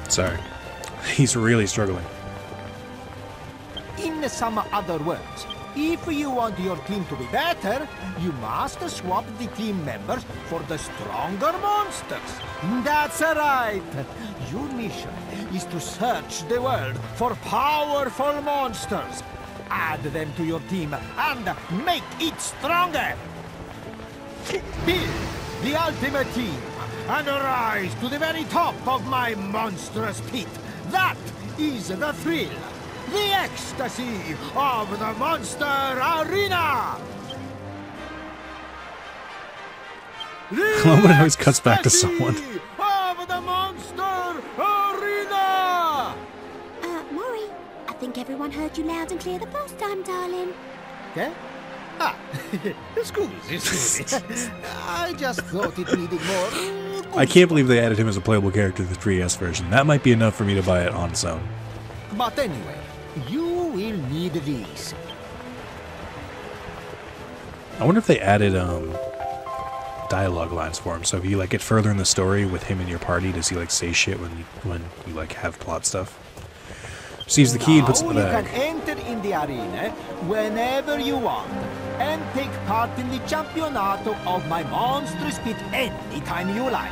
Speaker 1: Sorry. He's really struggling.
Speaker 8: In some other words, if you want your team to be better, you must swap the team members for the stronger monsters. That's right. Your mission is to search the world for powerful monsters. Add them to your team and make it stronger. Build the ultimate team and rise to the very top of my monstrous pit. That is the thrill, the ecstasy of the Monster Arena!
Speaker 1: I love when it always cuts back to someone.
Speaker 8: Of the monster arena!
Speaker 9: Maury, I think everyone heard you loud and clear the first time, darling.
Speaker 8: Okay? Ah, excuse. I just thought it needed more.
Speaker 1: I can't believe they added him as a playable character to the 3DS version. That might be enough for me to buy it on its own.
Speaker 8: But anyway, you will need these.
Speaker 1: I wonder if they added dialogue lines for him. So if you like get further in the story with him in your party, does he like say shit when you like have plot stuff? Receives the key and puts it in the bag.
Speaker 8: You can enter in the arena whenever you want and take part in the Championato of my monstrous pit anytime you like.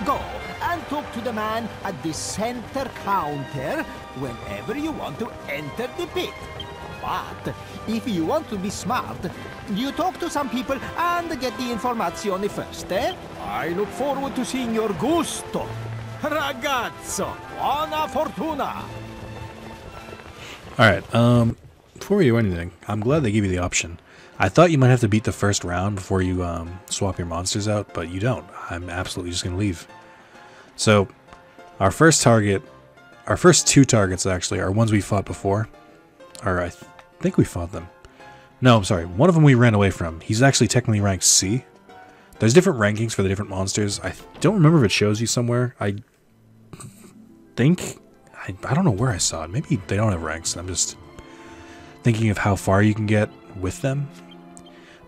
Speaker 8: Go and talk to the man at the center counter whenever you want to enter the pit. But if you want to be smart, you talk to some people and get the informazione first, eh? I look forward to seeing your gusto. Ragazzo, buona fortuna!
Speaker 1: Alright, before we do anything, I'm glad they give you the option. I thought you might have to beat the first round before you swap your monsters out, but you don't. I'm absolutely just going to leave. So, our first two targets actually are ones we fought before. Or I think we fought them. No, I'm sorry. One of them we ran away from. He's actually technically ranked C. There's different rankings for the different monsters. I don't remember if it shows you somewhere. I think... I don't know where I saw it. Maybe they don't have ranks. I'm just thinking of how far you can get with them.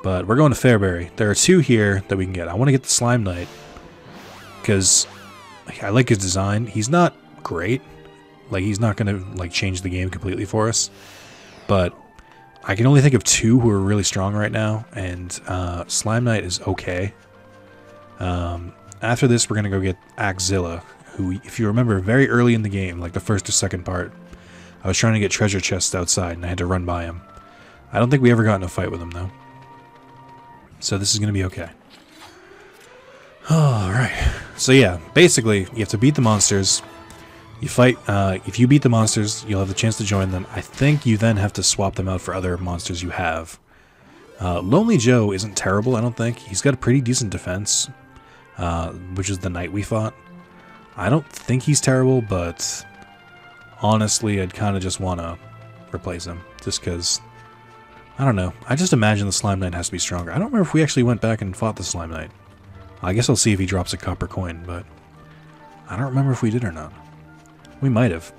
Speaker 1: But we're going to Fairbury. There are two here that we can get. I want to get the Slime Knight because I like his design. He's not great. Like, he's not going to like change the game completely for us. But I can only think of two who are really strong right now, and Slime Knight is okay. After this, we're going to go get Axilla, who, if you remember, very early in the game, like the first or second part, I was trying to get treasure chests outside, and I had to run by him. I don't think we ever got in a fight with him, though. So this is going to be okay. Alright. So yeah, basically, you have to beat the monsters. You fight, if you beat the monsters, you'll have the chance to join them. I think you then have to swap them out for other monsters you have. Lonely Joe isn't terrible, I don't think. He's got a pretty decent defense, which is the knight we fought. I don't think he's terrible, but honestly, I'd kind of just want to replace him. Just because, I don't know. I just imagine the Slime Knight has to be stronger. I don't remember if we actually went back and fought the Slime Knight. I guess I'll see if he drops a copper coin, but I don't remember if we did or not. We might have.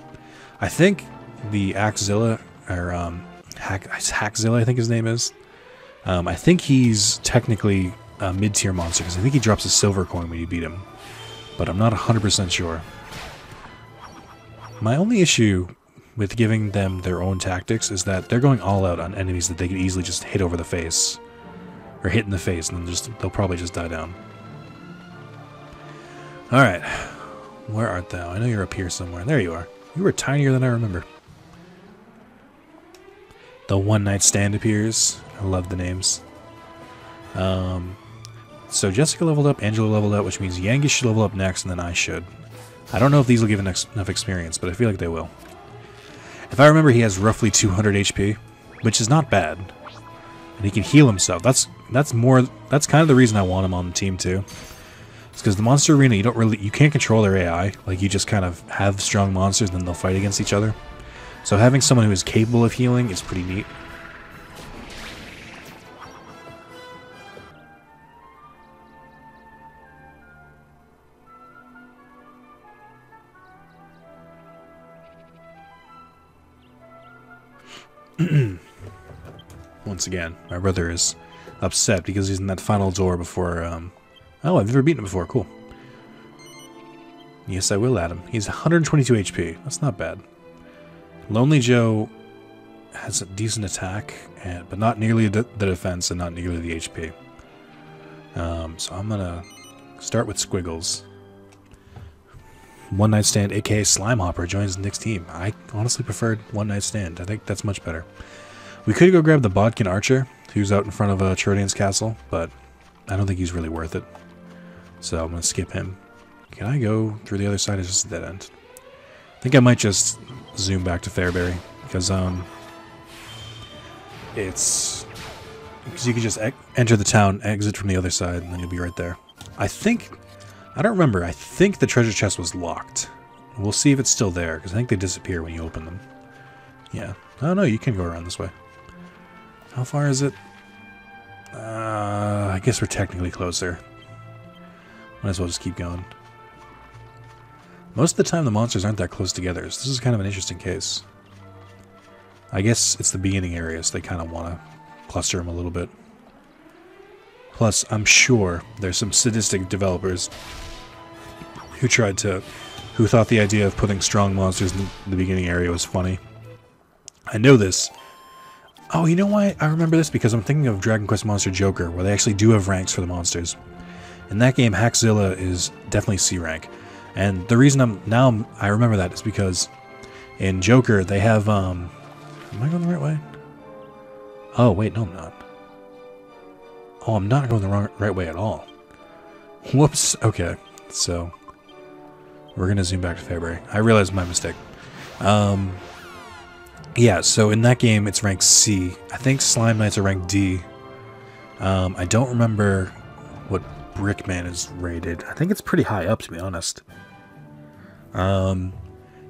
Speaker 1: I think the Axilla, or Hackzilla, I think his name is. I think he's technically a mid-tier monster, because I think he drops a silver coin when you beat him. But I'm not 100% sure. My only issue with giving them their own tactics is that they're going all out on enemies that they could easily just hit over the face. Or hit in the face, and then they'll probably just die down. Alright. Where art thou? I know you're up here somewhere. There you are. You were tinier than I remember. The One Night Stand appears. I love the names. So Jessica leveled up, Angela leveled up, which means Yangi should level up next, and then I should. I don't know if these will give enough experience, but I feel like they will. If I remember, he has roughly 200 HP, which is not bad. And he can heal himself. That's kind of the reason I want him on the team too. It's because the monster arena, you can't control their AI. Like, you just kind of have strong monsters, and then they'll fight against each other. So having someone who is capable of healing is pretty neat. Once again, my brother is upset because he's in that final door before, oh, I've never beaten him before, cool. Yes, I will add him. He's 122 HP, that's not bad. Lonely Joe has a decent attack, but not nearly the defense and not nearly the HP. So I'm gonna start with Squiggles. One Night Stand, aka Slime Hopper, joins Nick's team. I honestly preferred One Night Stand. I think that's much better. We could go grab the Bodkin Archer, who's out in front of Chordane's castle, but I don't think he's really worth it. So I'm going to skip him. Can I go through the other side? It's just a dead end. I think I might just zoom back to Fairbury, because you can just enter the town, exit from the other side, and then you'll be right there. I think I don't remember. I think the treasure chest was locked. We'll see if it's still there, because I think they disappear when you open them. Yeah. Oh, no, you can go around this way. How far is it? I guess we're technically closer. Might as well just keep going. Most of the time, the monsters aren't that close together, so this is kind of an interesting case. I guess it's the beginning area, so they kind of want to cluster them a little bit. Plus, I'm sure there's some sadistic developers who thought the idea of putting strong monsters in the beginning area was funny. I know this. Oh, you know why I remember this? Because I'm thinking of Dragon Quest Monster Joker, where they actually do have ranks for the monsters. In that game, Hackzilla is definitely C rank. And the reason I remember that is because in Joker, they have, am I going the right way? Oh, wait, no, I'm not. Oh, I'm not going the right way at all. Whoops. Okay, so we're going to zoom back to February. I realized my mistake. Yeah, so in that game, it's rank C. I think Slime Knights are rank D. I don't remember what Brickman is rated. I think it's pretty high up, to be honest. And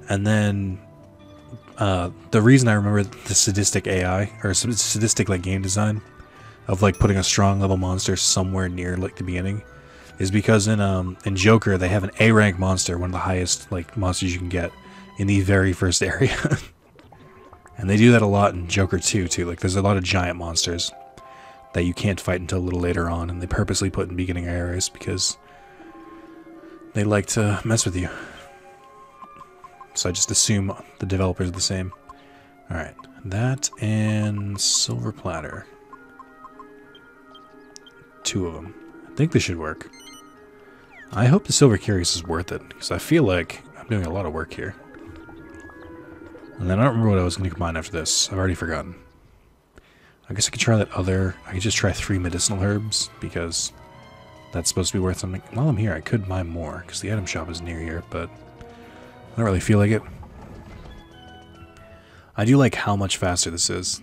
Speaker 1: then the reason I remember the sadistic AI, or sadistic like game design, of like putting a strong level monster somewhere near like the beginning, is because in Joker they have an A rank monster, one of the highest like monsters you can get, in the very first area. And they do that a lot in Joker 2 too. Like there's a lot of giant monsters that you can't fight until a little later on, and they purposely put in beginning areas because they like to mess with you. So I just assume the developers are the same. Alright, that and Silver Platter. 2 of them. I think they should work. I hope the Silver Curious is worth it, because I feel like I'm doing a lot of work here. And then I don't remember what I was going to combine after this. I've already forgotten. I guess I could try that other... I could just try 3 medicinal herbs, because that's supposed to be worth something. While I'm here, I could buy more, because the item shop is near here, but I don't really feel like it. I do like how much faster this is.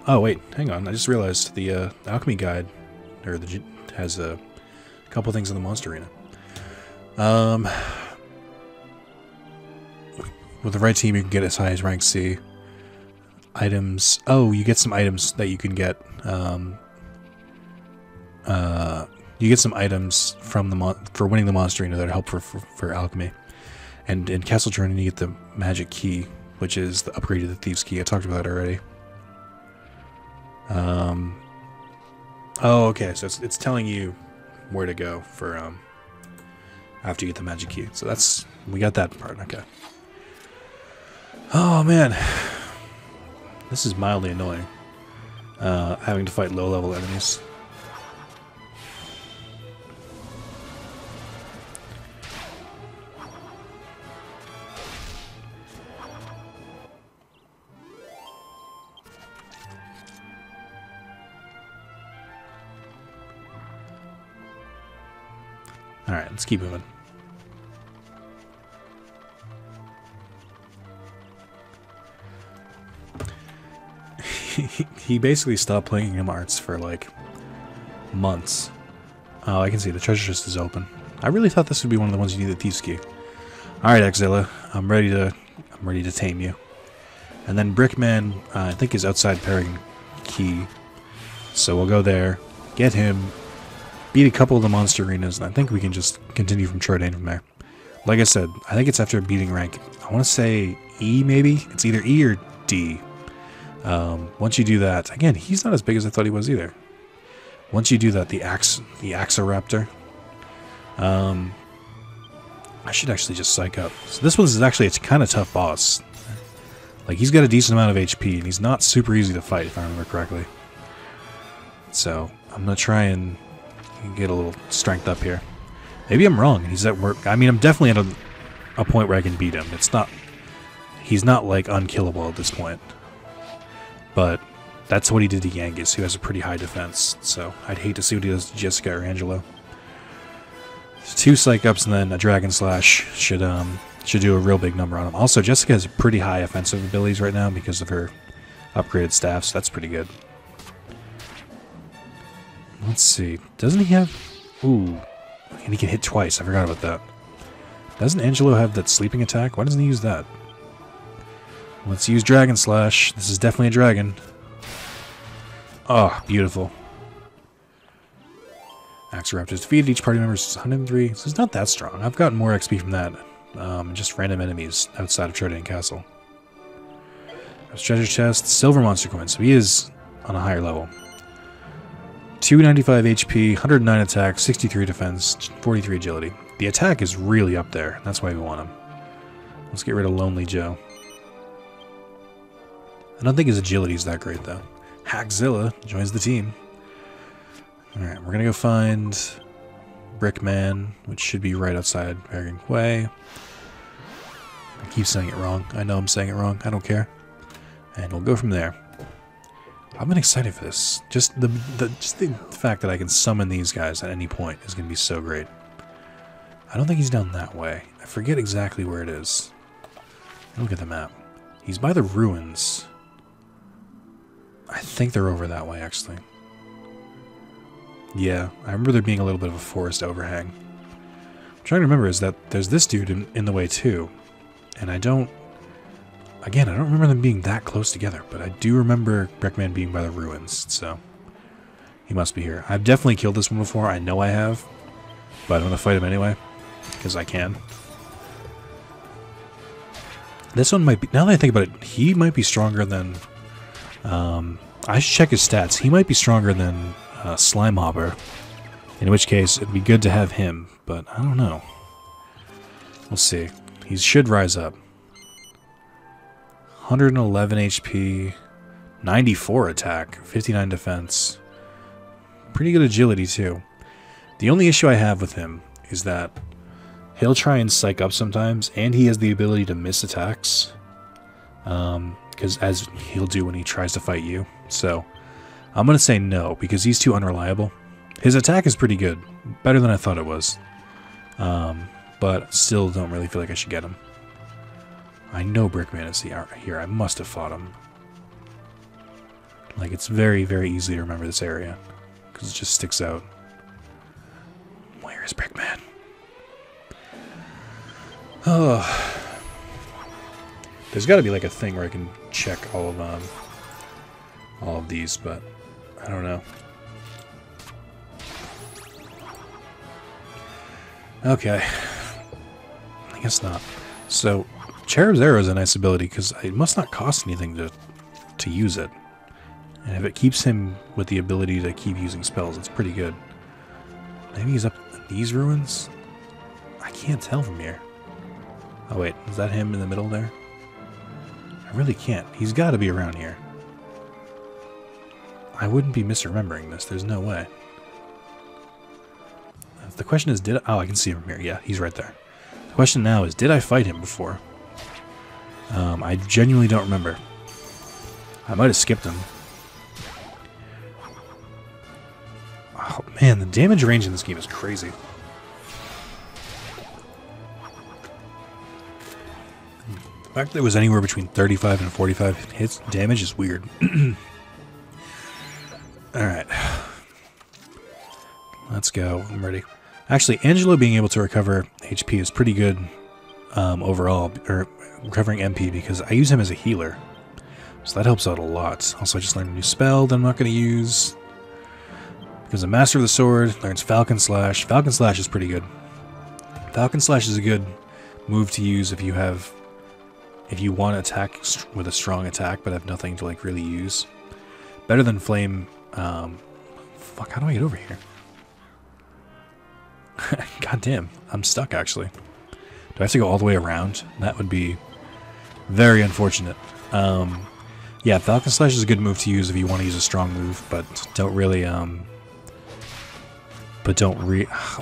Speaker 1: Oh wait, hang on. I just realized the alchemy guide, or has a couple things in the monster arena. With the right team, you can get as high as rank C. Items. Oh, you get some items that you can get. You get some items from for winning the monster arena that help for alchemy. And in Castle Journey, you get the magic key, which is the upgrade to the Thieves' Key. I talked about that already. Oh, okay. So it's telling you where to go for after you get the magic key. So we got that part. Okay. Oh man, this is mildly annoying. Having to fight low-level enemies. Alright, let's keep moving. He basically stopped playing Kingdom Hearts for like months. Oh, I can see the treasure chest is open. I really thought this would be one of the ones you need the Thieves' Key. Alright, Hackzilla, I'm ready to tame you. And then Brickman, I think is outside Paragon Key. So we'll go there, get him, beat a couple of the monster arenas, and I think we can just continue from Trodain from there. Like I said, I think it's after beating rank, I want to say E maybe? It's either E or D. Once you do that, again, he's not as big as I thought he was either. Once you do that, the Axoraptor, I should actually just psych up. So this one's actually a kind of tough boss. Like, he's got a decent amount of HP, and he's not super easy to fight, if I remember correctly. So, I'm going to try and get a little strength up here. Maybe I'm wrong, and he's at work. I mean, I'm definitely at a point where I can beat him. He's not, like, unkillable at this point. But that's what he did to Yangus, who has a pretty high defense. So, I'd hate to see what he does to Jessica or Angelo. 2 Psych Ups and then a Dragon Slash should do a real big number on him. Also, Jessica has pretty high offensive abilities right now because of her upgraded staff, so that's pretty good. Let's see. Doesn't he have... Ooh. And he can hit twice. I forgot about that. Doesn't Angelo have that sleeping attack? Why doesn't he use that? Let's use Dragon Slash. This is definitely a dragon. Oh, beautiful. Axoraptors defeated. Each party member is 103. So it's not that strong. I've gotten more XP from that. Just random enemies outside of Trodaine Castle. There's treasure chest. Silver monster coin. So he is on a higher level. 295 HP, 109 attack, 63 defense, 43 agility. The attack is really up there. That's why we want him. Let's get rid of Lonely Joe. I don't think his agility is that great, though. Hackzilla joins the team. Alright, we're going to go find Brickman, which should be right outside Peregrine Way. I keep saying it wrong. I know I'm saying it wrong. I don't care. And we'll go from there. I've been excited for this. Just the fact that I can summon these guys at any point is going to be so great. I don't think he's down that way. I forget exactly where it is. Look at the map. He's by the ruins. I think they're over that way, actually. Yeah, I remember there being a little bit of a forest overhang. What I'm trying to remember is that there's this dude in the way, too. And I don't... Again, I don't remember them being that close together, but I do remember Brickman being by the ruins, so... He must be here. I've definitely killed this one before, I know I have. But I'm going to fight him anyway, because I can. This one might be... Now that I think about it, he might be stronger than... I should check his stats. He might be stronger than Slimehopper. In which case, it'd be good to have him, but I don't know. We'll see. He should rise up. 111 HP, 94 attack, 59 defense. Pretty good agility, too. The only issue I have with him is that he'll try and psych up sometimes, and he has the ability to miss attacks. Because as he'll do when he tries to fight you. So, I'm going to say no, because he's too unreliable. His attack is pretty good. Better than I thought it was. But still don't really feel like I should get him. I know Brickman is here. I must have fought him. Like, it's very, very easy to remember this area. Because it just sticks out. Where is Brickman? Oh. There's got to be like a thing where I can check all of these, but I don't know. Okay. I guess not. So, Cherub's Arrow is a nice ability because it must not cost anything to use it. And if it keeps him with the ability to keep using spells, it's pretty good. Maybe he's up in these ruins? I can't tell from here. Oh wait, is that him in the middle there? I really can't. He's got to be around here. I wouldn't be misremembering this. There's no way. The question is, oh, I can see him from here. Yeah, he's right there. The question now is, did I fight him before? I genuinely don't remember. I might have skipped him. Oh, man, the damage range in this game is crazy. The fact that it was anywhere between 35 and 45 hits damage is weird. Alright. Let's go. I'm ready. Actually, Angelo being able to recover HP is pretty good overall, or recovering MP, because I use him as a healer. So that helps out a lot. Also, I just learned a new spell that I'm not going to use. Because a Master of the Sword learns Falcon Slash. Falcon Slash is pretty good. Falcon Slash is a good move to use if you want to attack with a strong attack, but have nothing to like really use. Better than Flame. Fuck, how do I get over here? God damn, I'm stuck actually. Do I have to go all the way around? That would be very unfortunate. Yeah, Falcon Slash is a good move to use if you want to use a strong move, but don't really, I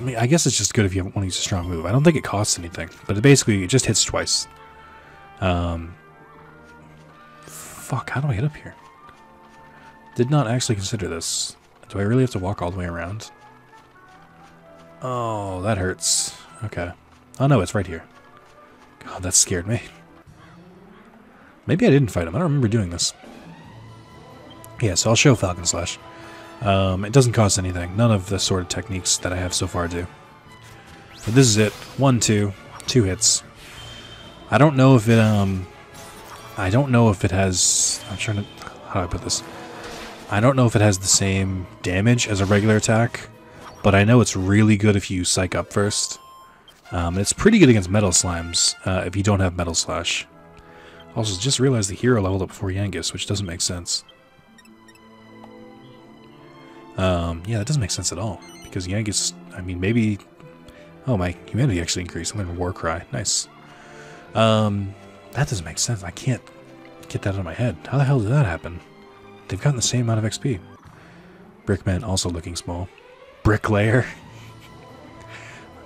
Speaker 1: mean, I guess it's just good if you want to use a strong move. I don't think it costs anything, but it just hits twice. Fuck, how do I get up here? Did not actually consider this. Do I really have to walk all the way around? Oh, that hurts. Okay. Oh no, it's right here. God, that scared me. Maybe I didn't fight him. I don't remember doing this. Yeah, so I'll show Falcon Slash. It doesn't cost anything. None of the sort of techniques that I have so far do. But this is it. 1, 2. 2 hits. I don't know if it, I don't know if it has... I'm trying to... How do I put this? I don't know if it has the same damage as a regular attack, but I know it's really good if you psych up first. It's pretty good against Metal Slimes if you don't have Metal Slash. Also, just realized the hero leveled up before Yangus, which doesn't make sense. Yeah, that doesn't make sense at all. Because Yangus, I mean, maybe... Oh, my humanity actually increased. I'm in Warcry. Nice. That doesn't make sense. I can't get that out of my head. How the hell did that happen? They've gotten the same amount of XP. Brickman also looking small. Bricklayer.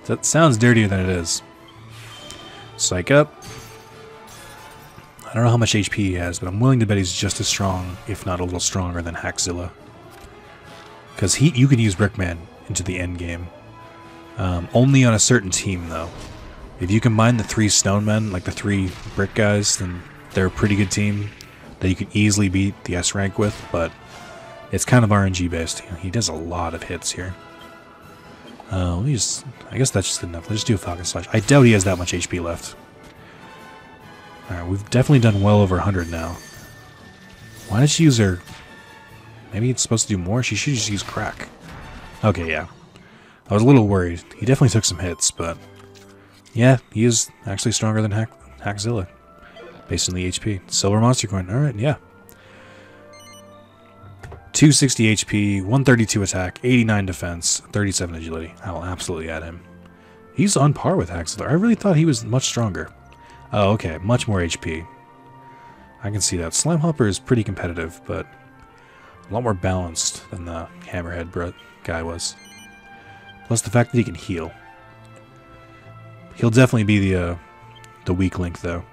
Speaker 1: That sounds dirtier than it is. Psych up. I don't know how much HP he has, but I'm willing to bet he's just as strong, if not a little stronger, than Hackzilla. Because you can use Brickman into the end game. Only on a certain team, though. If you combine the 3 stone men, like the 3 brick guys, then they're a pretty good team that you can easily beat the S rank with, but it's kind of RNG based. He does a lot of hits here. Let me just... I guess that's just good enough. Let's just do a Falcon Slash. I doubt he has that much HP left. Alright, we've definitely done well over 100 now. Why did she use her... Maybe it's supposed to do more? She should just use Crack. Okay, yeah. I was a little worried. He definitely took some hits, but... Yeah, he is actually stronger than Hackzilla. Based on the HP. Silver Monster Coin. Alright, yeah. 260 HP, 132 attack, 89 defense, 37 agility. I will absolutely add him. He's on par with Hackzilla. I really thought he was much stronger. Oh, okay. Much more HP. I can see that. Slime Hopper is pretty competitive, but a lot more balanced than the Hammerhead guy was. Plus the fact that he can heal. He'll definitely be the weak link, though.